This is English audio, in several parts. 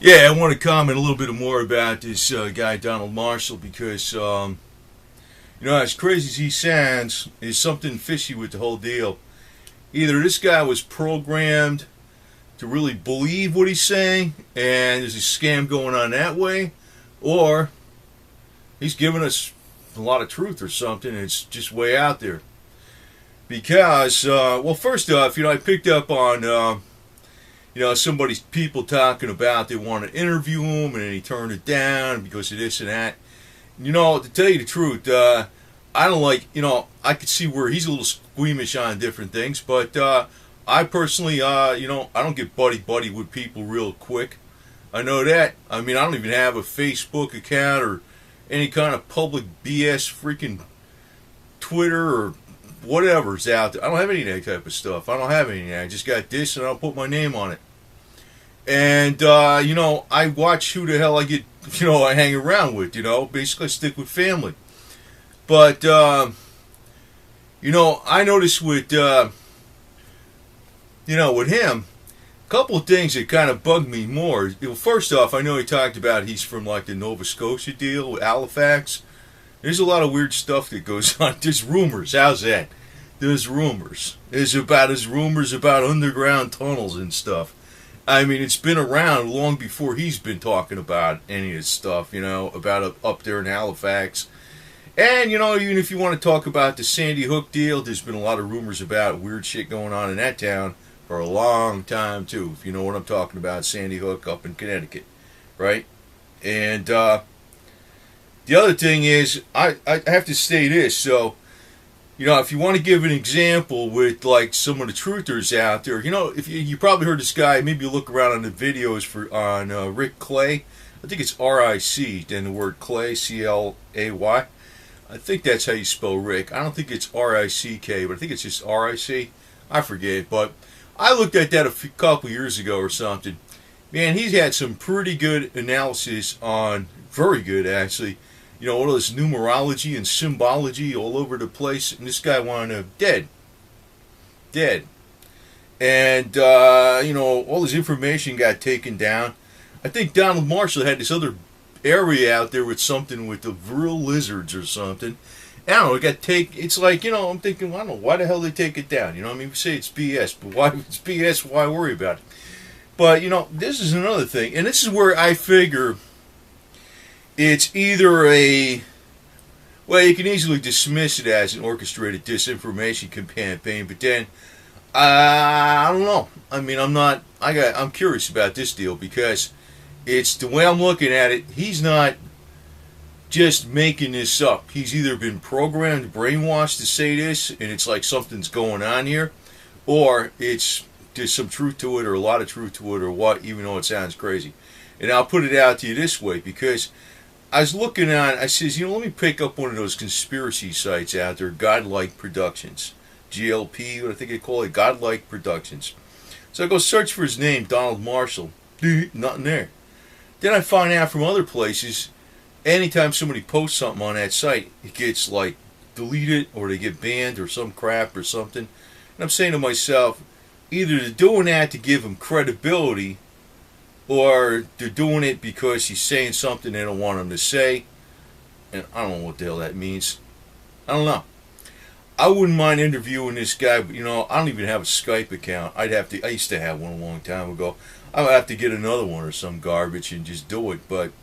Yeah, I want to comment a little bit more about this guy, Donald Marshall, because, as crazy as he sounds, there's something fishy with the whole deal. Either this guy was programmed to really believe what he's saying, and there's a scam going on that way, or he's giving us a lot of truth or something, and it's just way out there. Because, well, first off, I picked up on, somebody's people talking about they want to interview him, and then he turned it down because of this and that. To tell you the truth, I don't like, I could see where he's a little squeamish on different things, but I personally, I don't get buddy-buddy with people real quick. I know that. I mean, I don't even have a Facebook account or any kind of public BS freaking Twitter or whatever's out there. I don't have any of that type of stuff. I don't have any of that. I just got this and I'll put my name on it. And, I watch who the hell I get, I hang around with, basically I stick with family. But, I noticed with, with him, a couple of things that kind of bug me more. First off, I know he talked about he's from like the Nova Scotia deal with Halifax. There's a lot of weird stuff that goes on. There's rumors. How's that? There's rumors. There's rumors about underground tunnels and stuff. I mean, it's been around long before he's been talking about any of this stuff, about up there in Halifax. And, even if you want to talk about the Sandy Hook deal, there's been a lot of rumors about weird shit going on in that town for a long time, too. If you know what I'm talking about, Sandy Hook up in Connecticut, right? And the other thing is, I have to say this, so, if you want to give an example with, like, some of the truthers out there, if you probably heard this guy, maybe you look around on the videos on Rick Clay. I think it's R-I-C, then the word Clay, C-L-A-Y. I think that's how you spell Rick. I don't think it's R-I-C-K, but I think it's just R-I-C. I forget, but I looked at that a couple years ago or something. Man, he's had some pretty good analysis on, very good actually, all this numerology and symbology all over the place, and this guy wound up dead. And, all his information got taken down. I think Donald Marshall had this other area out there with something with the real lizards or something. I don't know, it's like, I'm thinking, I don't know, why the hell they take it down? We say it's BS, but why it's BS, why worry about it? But, this is another thing, and this is where I figure it's either well, you can easily dismiss it as an orchestrated disinformation campaign, but then, I don't know. I mean, I'm curious about this deal because it's the way I'm looking at it, he's not just making this up. He's either been programmed, brainwashed to say this, and it's like something's going on here, or there's some truth to it, or a lot of truth to it, or what, even though it sounds crazy. And I'll put it out to you this way, because I was looking on, I says, let me pick up one of those conspiracy sites out there, Godlike Productions. GLP, what I think they call it, Godlike Productions. So I go search for his name, Donald Marshall. Nothing there. Then I find out from other places, anytime somebody posts something on that site, it gets like deleted or they get banned or some crap or something. And I'm saying to myself, either they're doing that to give him credibility, or they're doing it because he's saying something they don't want him to say. And I don't know what the hell that means. I don't know. I wouldn't mind interviewing this guy, but I don't even have a Skype account. I used to have one a long time ago. I would have to get another one or some garbage and just do it. But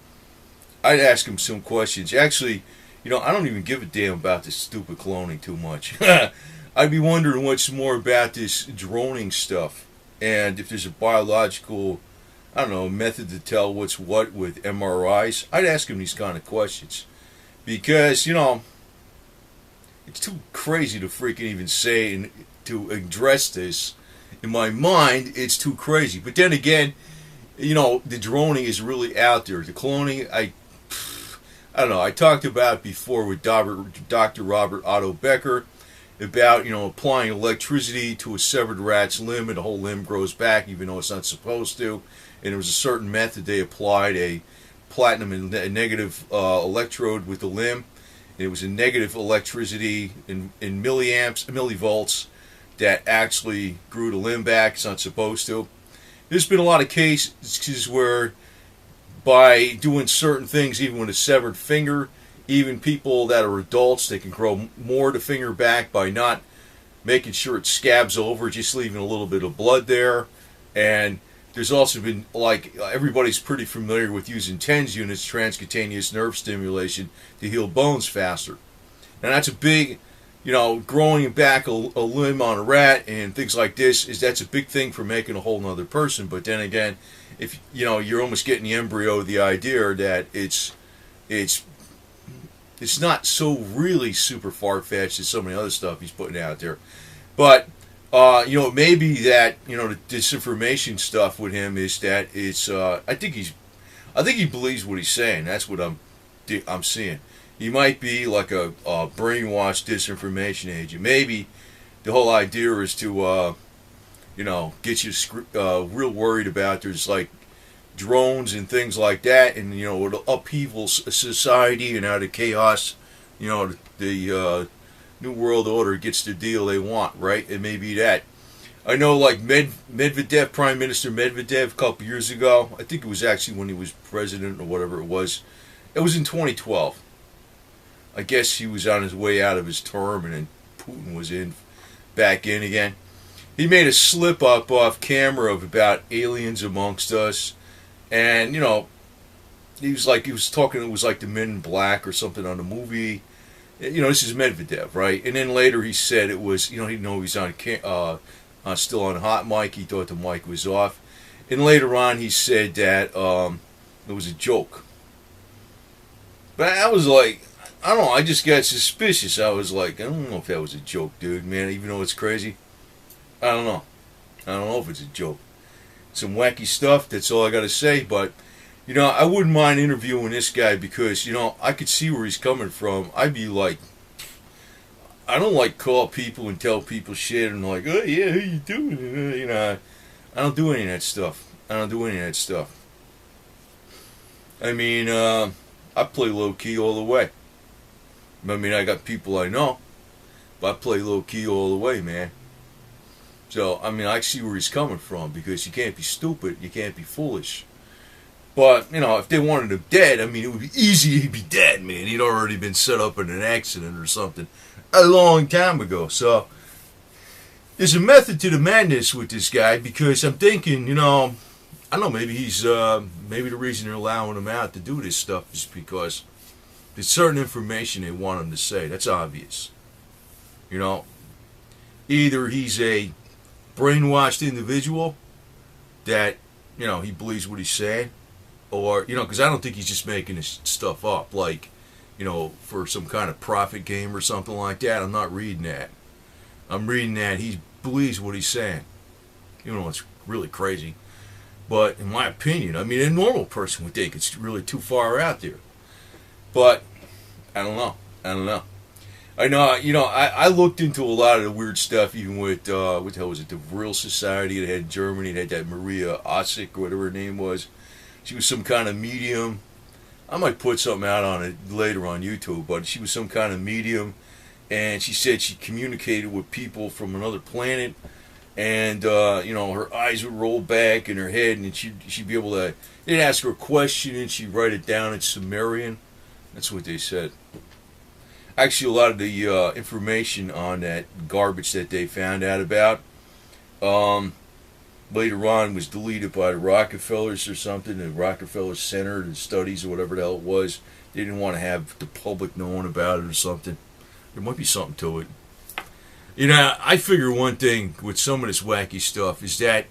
I'd ask him some questions. Actually, I don't even give a damn about this stupid cloning too much. I'd be wondering what's more about this droning stuff. And if there's a biological, I don't know, method to tell what's what with MRIs. I'd ask him these kind of questions. Because, it's too crazy to freaking even say and to address this. In my mind, it's too crazy. But then again, the droning is really out there. The cloning, I don't know. I talked about it before with Dr. Robert Otto Becker about, applying electricity to a severed rat's limb and the whole limb grows back even though it's not supposed to. And there was a certain method they applied, a platinum and negative electrode with the limb. And it was a negative electricity in milliamps, millivolts, that actually grew the limb back. It's not supposed to. There's been a lot of cases where, by doing certain things, even with a severed finger. Even people that are adults, they can grow more the finger back by not making sure it scabs over, just leaving a little bit of blood there. And there's also been, like, everybody's pretty familiar with using TENS units, transcutaneous nerve stimulation, to heal bones faster. And that's a big, growing back a limb on a rat and things like this, that's a big thing for making a whole nother person. But then again, if, you're almost getting the embryo of the idea that it's not so really super far-fetched as some of the other stuff he's putting out there. But, maybe that, the disinformation stuff with him is that it's, I think he believes what he's saying. That's what I'm seeing. He might be like a brainwashed disinformation agent. Maybe the whole idea is to, get you real worried about there's like drones and things like that, and it'll upheaval society and out of chaos, the New World Order gets the deal they want, right? It may be that. I know, like Medvedev, Prime Minister Medvedev, a couple years ago. I think it was actually when he was president or whatever it was. It was in 2012. I guess he was on his way out of his term, and then Putin was back in again. He made a slip up off camera of about aliens amongst us. And, he was talking, it was like the Men in Black or something on the movie. This is Medvedev, right? And then later he said it was, he didn't know he was still on hot mic. He thought the mic was off. And later on he said that it was a joke. But I was like, I don't know, I just got suspicious. I was like, I don't know if that was a joke, dude, man, even though it's crazy. I don't know. I don't know if it's a joke. Some wacky stuff, that's all I got to say. But, I wouldn't mind interviewing this guy because, I could see where he's coming from. I'd be like, I don't like call people and tell people shit and like, oh yeah, how you doing? I don't do any of that stuff. I mean, I play low key all the way. I mean, I got people I know, but I play low key all the way, man. So, I mean, I see where he's coming from, because you can't be stupid, you can't be foolish. But, if they wanted him dead, I mean, it would be easy he'd be dead, man. He'd already been set up in an accident or something a long time ago. So, there's a method to the madness with this guy, because I'm thinking, I don't know, maybe maybe the reason they're allowing him out to do this stuff is because there's certain information they want him to say. That's obvious. Either he's a brainwashed individual that, he believes what he's saying, or, because I don't think he's just making this stuff up, like, for some kind of profit game or something like that. I'm not reading that. I'm reading that he believes what he's saying. It's really crazy. But in my opinion, I mean, a normal person would think it's really too far out there. But, I don't know. I know, I looked into a lot of the weird stuff, even with, what the hell was it, the Vril Society that had in Germany, that had that Maria Ossick, or whatever her name was. She was some kind of medium. I might put something out on it later on YouTube, but she was some kind of medium, and she said she communicated with people from another planet, and, her eyes would roll back in her head, and she'd be able to, they'd ask her a question, and she'd write it down in Sumerian. That's what they said. Actually, a lot of the information on that garbage that they found out about later on was deleted by the Rockefellers or something, the Rockefeller Center, the studies or whatever the hell it was. They didn't want to have the public knowing about it or something. There might be something to it. I figure one thing with some of this wacky stuff is that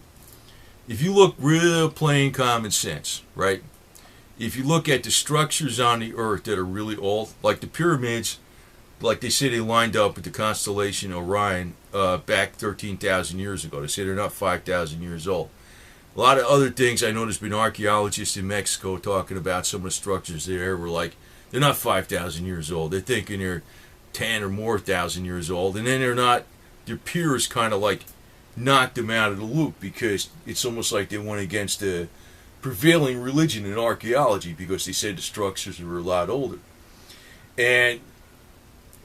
if you look real plain common sense, right? If you look at the structures on the earth that are really old, like the pyramids, like they say they lined up with the constellation Orion back 13,000 years ago. They say they're not 5,000 years old. A lot of other things, I know there's been archaeologists in Mexico talking about some of the structures there were like, they're not 5,000 years old. They're thinking they're 10 or more thousand years old. And then their peers kind of like knocked them out of the loop, because it's almost like they went against the prevailing religion in archaeology, because they said the structures were a lot older. And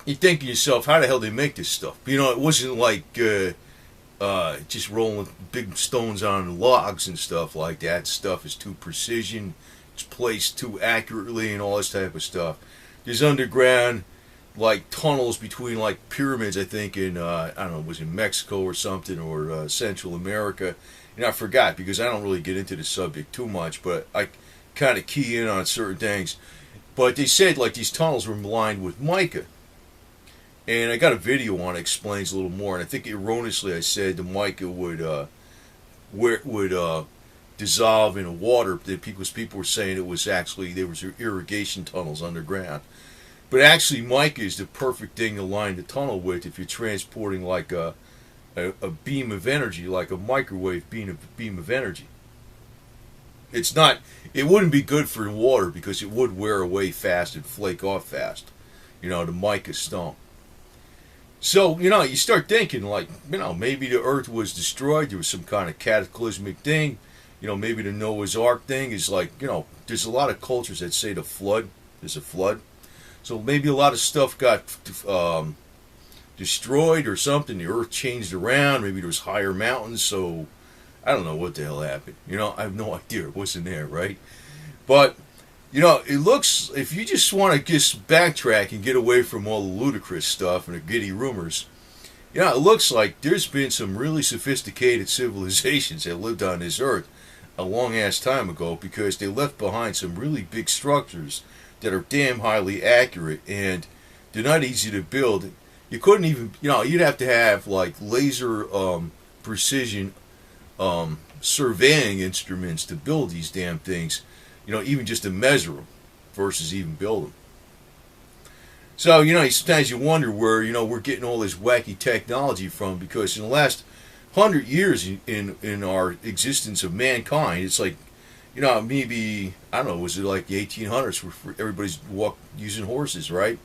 you think to yourself, how the hell do they make this stuff? It wasn't like just rolling big stones on logs and stuff like that. Stuff is too precision, placed too accurately and all this type of stuff. There's underground like tunnels between like pyramids, I think in I don't know, was in Mexico or something, or Central America. And I forgot because I don't really get into the subject too much, but I kind of key in on certain things. But they said like these tunnels were lined with mica. And I got a video on it, explains a little more. And I think erroneously I said the mica would dissolve in water. That people were saying it was actually there was irrigation tunnels underground. But actually, mica is the perfect thing to line the tunnel with if you're transporting like a beam of energy, like a microwave beam of energy. It's not. It wouldn't be good for water because it would wear away fast and flake off fast. You know, the mica stone. So, you know, you start thinking like, you know, maybe the earth was destroyed. There was some kind of cataclysmic thing. You know, maybe the Noah's Ark thing is like, you know, there's a lot of cultures that say there's a flood. So maybe a lot of stuff got destroyed or something. The earth changed around. Maybe there was higher mountains. So I don't know what the hell happened. You know, I have no idea. It wasn't there, right? But, you know, it looks, if you just want to just backtrack and get away from all the ludicrous stuff and the giddy rumors, you know, it looks like there's been some really sophisticated civilizations that lived on this earth a long ass time ago because they left behind some really big structures that are damn highly accurate and they're not easy to build. You couldn't even, you know, you'd have to have like laser precision surveying instruments to build these damn things, you know, even just to measure them versus even build them. So, you know, sometimes you wonder where, you know, we're getting all this wacky technology from because in the last 100 years in our existence of mankind, it's like, you know, maybe, I don't know, was it like the 1800s where everybody's using horses, right?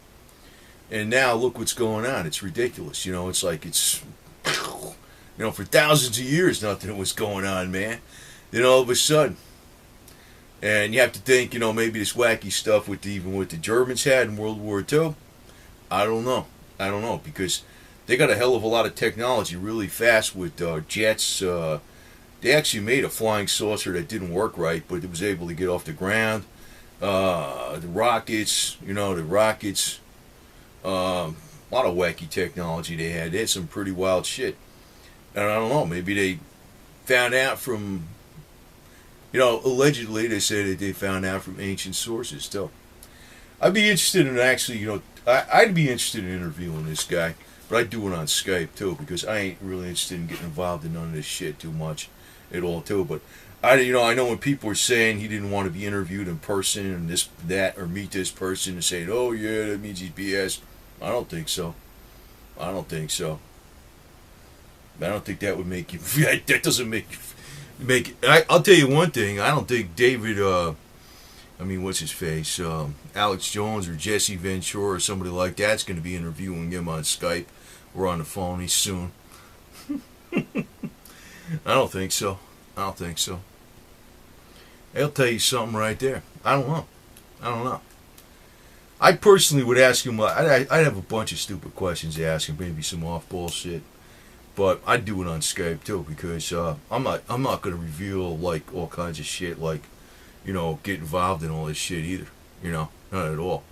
And now look what's going on. It's ridiculous. You know, it's like it's, you know, for thousands of years nothing was going on, man. Then all of a sudden. And you have to think, you know, maybe this wacky stuff with even what the Germans had in World War II. I don't know. I don't know because they got a hell of a lot of technology really fast with jets. They actually made a flying saucer that didn't work right, but it was able to get off the ground. The rockets, you know, a lot of wacky technology they had. They had some pretty wild shit. And I don't know, maybe they found out from, you know, allegedly they said that they found out from ancient sources still. I'd be interested in actually, you know, I'd be interested in interviewing this guy, but I'd do it on Skype too because I ain't really interested in getting involved in none of this shit too much at all too. But I know when people are saying he didn't want to be interviewed in person and this, that, or meet this person and saying, oh yeah, that means he's BS. I don't think so. I don't think so. I don't think that would make you. That doesn't make I'll tell you one thing. I don't think David. What's his face? Alex Jones or Jesse Ventura or somebody like that's going to be interviewing him on Skype or on the phone soon. I don't think so. I don't think so. I'll tell you something right there. I don't know. I personally would ask him. I'd have a bunch of stupid questions to ask him, maybe some off-ball shit. But I'd do it on Skype too because I'm not going to reveal like all kinds of shit like, you know, get involved in all this shit either. You know, not at all.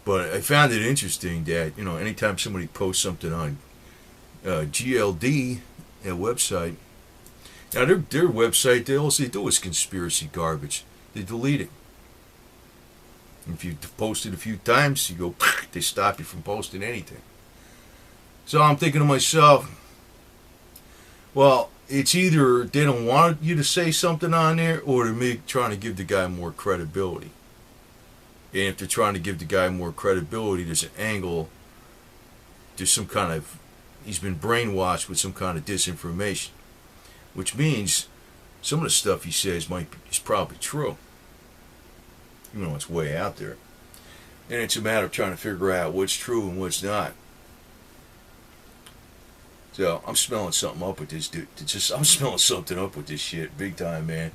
But I found it interesting that, you know, anytime somebody posts something on GLD, a website, now their website, all they do is conspiracy garbage. They delete it. If you post it a few times, you go, they stop you from posting anything. So I'm thinking to myself, well, it's either they don't want you to say something on there or they're trying to give the guy more credibility. And if they're trying to give the guy more credibility, there's an angle, there's some kind of, he's been brainwashed with some kind of disinformation. Which means some of the stuff he says is probably true. Even though it's way out there. And it's a matter of trying to figure out what's true and what's not. So I'm smelling something up with this dude. I'm smelling something up with this shit big time, man.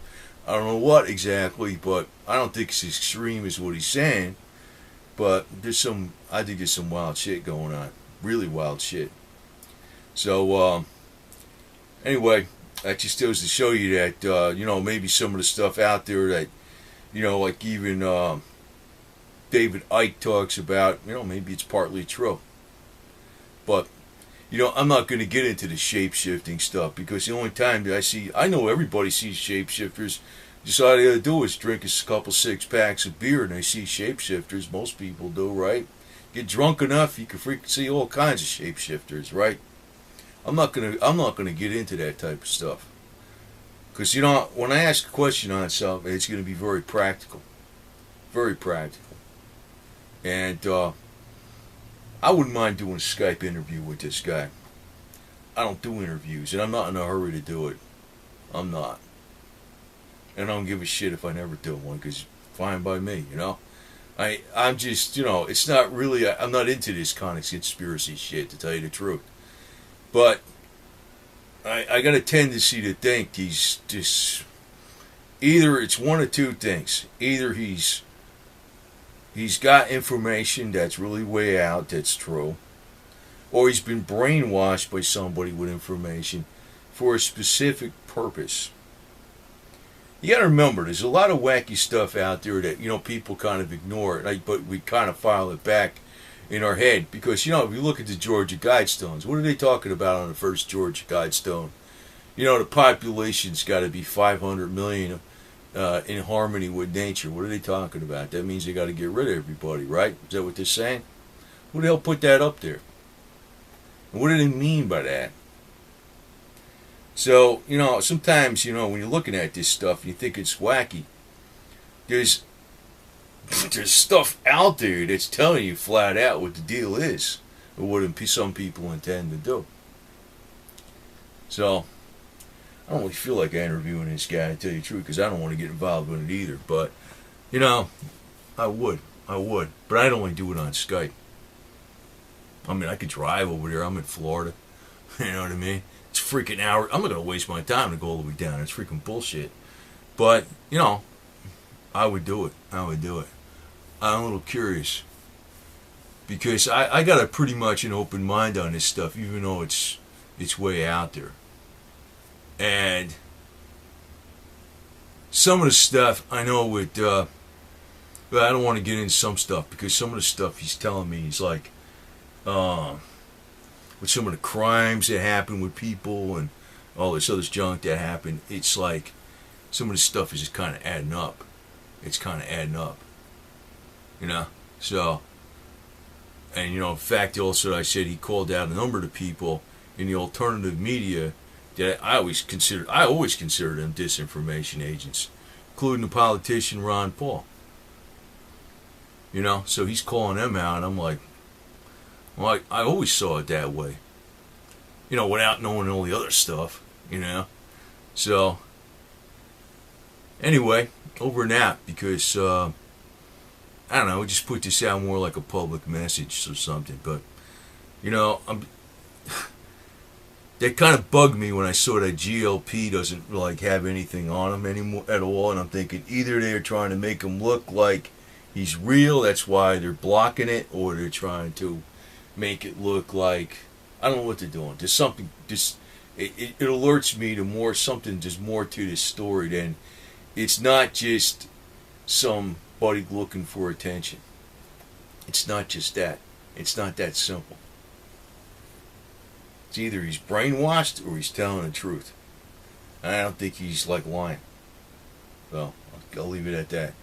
I don't know what exactly, but I don't think it's as extreme as what he's saying. But I think there's some wild shit going on. Really wild shit. So, anyway, that just goes to show you that, you know, maybe some of the stuff out there that, Like even David Icke talks about, maybe it's partly true. But, I'm not going to get into the shape-shifting stuff because the only time that I know everybody sees shapeshifters. Just all they got to do is drink a couple six-packs of beer and they see shapeshifters. Most people do, right? Get drunk enough, you can freaking see all kinds of shapeshifters, right? I'm not gonna get into that type of stuff. Because, when I ask a question on something, it's going to be very practical. Very practical. And I wouldn't mind doing a Skype interview with this guy. I don't do interviews, and I'm not in a hurry to do it. I'm not. And I don't give a shit if I never do one, because fine by me, I'm just, it's not really, I'm not into this kind of conspiracy shit, to tell you the truth. But I got a tendency to think he's just, either it's one of two things. Either he's got information that's really way out that's true, or he's been brainwashed by somebody with information for a specific purpose. You got to remember, there's a lot of wacky stuff out there that, people kind of ignore, but we kind of file it back in our head. Because, if you look at the Georgia Guidestones, what are they talking about on the first Georgia Guidestone? The population's got to be 500 million in harmony with nature. What are they talking about? That means they got to get rid of everybody, right? Is that what they're saying? Who the hell put that up there? And what do they mean by that? So, sometimes, when you're looking at this stuff, you think it's wacky. There's stuff out there that's telling you flat out what the deal is, or what some people intend to do. So, I don't really feel like interviewing this guy, to tell you the truth, because I don't want to get involved in it either. But, I would. But I'd only do it on Skype. I mean, I could drive over there. I'm in Florida. You know what I mean? It's freaking hour. I'm not going to waste my time to go all the way down. It's freaking bullshit. But, I would do it. I'm a little curious. Because I got a pretty much an open mind on this stuff, even though it's way out there. And some of the stuff I know with, I don't want to get into some stuff, because some of the stuff he's telling me is like, with some of the crimes that happen with people and all this other junk that happened, it's like some of the stuff is just kind of adding up. It's kind of adding up. So, and in fact, also I said he called out a number of people in the alternative media that I always consider them disinformation agents, including the politician Ron Paul. So he's calling them out, and I'm like, well, I always saw it that way. Without knowing all the other stuff, So, anyway, over and out, because, I don't know, just put this out more like a public message or something. But, that kind of bugged me when I saw that GLP doesn't, have anything on him anymore at all. And I'm thinking either they're trying to make him look like he's real, that's why they're blocking it, or they're trying to make it look like, I don't know what they're doing. There's something, it alerts me to more to this story than, it's not just somebody looking for attention. It's not just that. It's not that simple. It's either he's brainwashed or he's telling the truth. And I don't think he's lying. Well, I'll leave it at that.